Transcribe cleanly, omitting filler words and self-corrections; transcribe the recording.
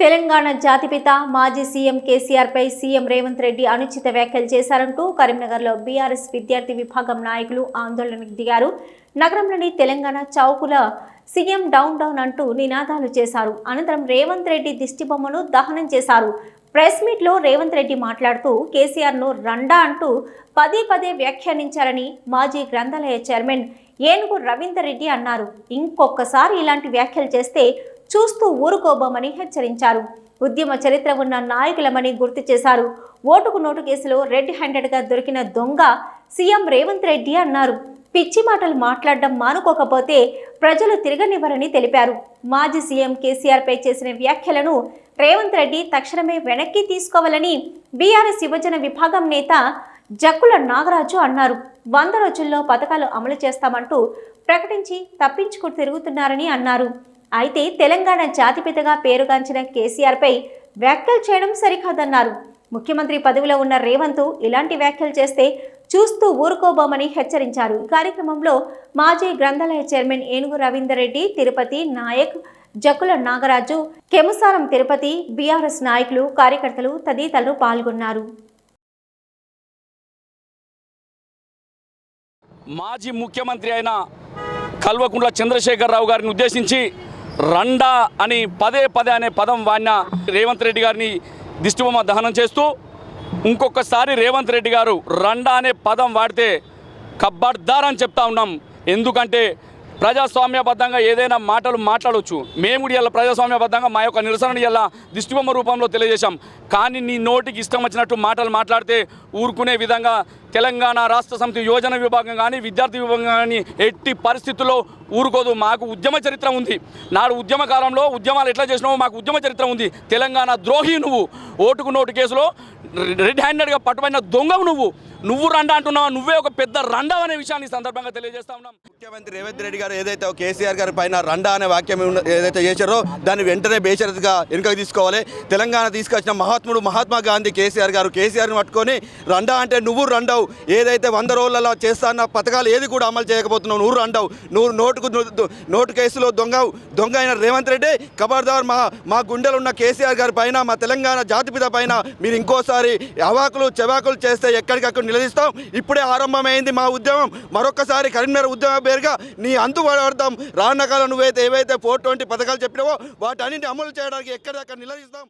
తెలంగాణ జాతిపిత మాజీ CM కేసీఆర్పై CM Revanth Reddy అనుచిత వ్యాఖ్యలు చేశారంటూ కరీంనగర్లో బీఆర్ఎస్ విద్యార్థి విభాగం నాయకులు ఆందోళనకు దిగారు. నగరంలోని తెలంగాణ చౌకుల సీఎం డౌన్ డౌన్ అంటూ నినాదాలు చేశారు. అనంతరం రేవంత్ రెడ్డి దిష్టిబొమ్మను దహనం చేశారు. ప్రెస్ మీట్లో రేవంత్ రెడ్డి మాట్లాడుతూ కేసీఆర్ను రండా అంటూ పదే పదే వ్యాఖ్యానించారని మాజీ గ్రంథాలయ చైర్మన్ ఏనుగు రవీందర్ రెడ్డి అన్నారు. ఇంకొకసారి ఇలాంటి వ్యాఖ్యలు చేస్తే చూస్తూ ఊరుకోబోమని హెచ్చరించారు. ఉద్యమ చరిత్ర ఉన్న నాయకులమని గుర్తు చేశారు. ఓటుకు నోటు కేసులో రెడ్ హ్యాండెడ్గా దొరికిన దొంగ సీఎం రేవంత్ రెడ్డి అన్నారు. పిచ్చి మాటలు మాట్లాడడం మానుకోకపోతే ప్రజలు తిరగనివ్వరని తెలిపారు. మాజీ సీఎం కేసీఆర్పై చేసిన వ్యాఖ్యలను రేవంత్ రెడ్డి తక్షణమే వెనక్కి తీసుకోవాలని బీఆర్ఎస్ యువజన విభాగం నేత జక్కుల నాగరాజు అన్నారు. 100 రోజుల్లో పథకాలు అమలు చేస్తామంటూ ప్రకటించి తప్పించుకు తిరుగుతున్నారని అన్నారు. అయితే తెలంగాణ జాతిపితగా పేరుగాంచిన కేసీఆర్పై వ్యాఖ్యలు చేయడం సరికాదన్నారు. ముఖ్యమంత్రి పదవిలో ఉన్న రేవంత్ ఇలాంటి వ్యాఖ్యలు చేస్తే చూస్తూ ఊరుకోబోమని హెచ్చరించారు. ఈ కార్యక్రమంలో మాజీ గ్రంథాలయ చైర్మన్ ఏనుగు రవీందర్ రెడ్డి, తిరుపతి నాయక్, జక్కుల నాగరాజు, కెముసారం తిరుపతి, బీఆర్ఎస్ నాయకులు, కార్యకర్తలు తదితరులు పాల్గొన్నారు. మాజీ ముఖ్యమంత్రి అయిన కల్వకుంట్ల చంద్రశేఖరరావు గారిని ఉద్దేశించి రండా అని పదే పదే అనే పదం వాడిన రేవంత్ రెడ్డి గారిని దిష్టిబొమ్మ దహనం చేస్తూ ఇంకొకసారి రేవంత్ రెడ్డి గారు రండా అనే పదం వాడితే ఖబర్దార్ అని చెప్తా ఉన్నాం. ఎందుకంటే ప్రజాస్వామ్యబద్ధంగా ఏదైనా మాటలు మాట్లాడవచ్చు. మేము కూడా ఇలా ప్రజాస్వామ్యబద్ధంగా మా యొక్క నిరసనను ఇలా దిష్టిబొమ్మ రూపంలో తెలియజేశాం. కానీ నీ నోటికి ఇష్టం వచ్చినట్టు మాటలు మాట్లాడితే ఊరుకునే విధంగా తెలంగాణ రాష్ట్ర సమితి యోజన విభాగం కానీ విద్యార్థి విభాగం కానీ ఎట్టి పరిస్థితుల్లో ఊరుకోదు. మాకు ఉద్యమ చరిత్ర ఉంది. నాడు ఉద్యమ కాలంలో ఉద్యమాలు ఎట్లా చేసినావో మాకు ఉద్యమ చరిత్ర ఉంది. తెలంగాణ ద్రోహి నువ్వు. ఓటుకు నోటు కేసులో రెడ్ హ్యాండెడ్గా పట్టుబడిన దొంగవు నువ్వు రండా అంటున్నావు. నువ్వే ఒక పెద్ద రండా అనే విషయాన్ని సందర్భంగా తెలియజేస్తా ఉన్నాం. ముఖ్యమంత్రి రేవంత్ రెడ్డి గారు ఏదైతే కేసీఆర్ గారి పైన రండా అనే వాక్యం ఏదైతే చేశారో దాన్ని వెంటనే బేషరతుగా వెనుకకు తీసుకోవాలి. తెలంగాణ తీసుకొచ్చిన మహాత్మా గాంధీ కేసీఆర్ని పట్టుకొని రండా అంటే నువ్వు రండావు. ఏదైతే 100 రోజులలో చేస్తాన్న పథకాలు ఏది కూడా అమలు చేయకపోతున్నావు, నువ్వు రండావు. నువ్వు నోటు కేసులో దొంగ అయిన రేవంత్ రెడ్డి ఖబర్దార్. మా గుండెలు ఉన్న కేసీఆర్ గారి పైన, మా తెలంగాణ జాతిపిత పైన మీరు ఇంకోసారి అవాకులు చెవాకులు చేస్తే ఎక్కడికక్కడ నిలదీస్తాం. ఇప్పుడే ఆరంభమైంది మా ఉద్యమం. మరొకసారి కరీంనగర్ ఉద్యమ పేరుగా నీ అంతు పడతాం. రానున్న కాలం నువ్వైతే ఏవైతే 420 పథకాలు చెప్పినావో వాటన్నింటినీ అమలు చేయడానికి ఎక్కడికక్కడ నిలదీస్తాం.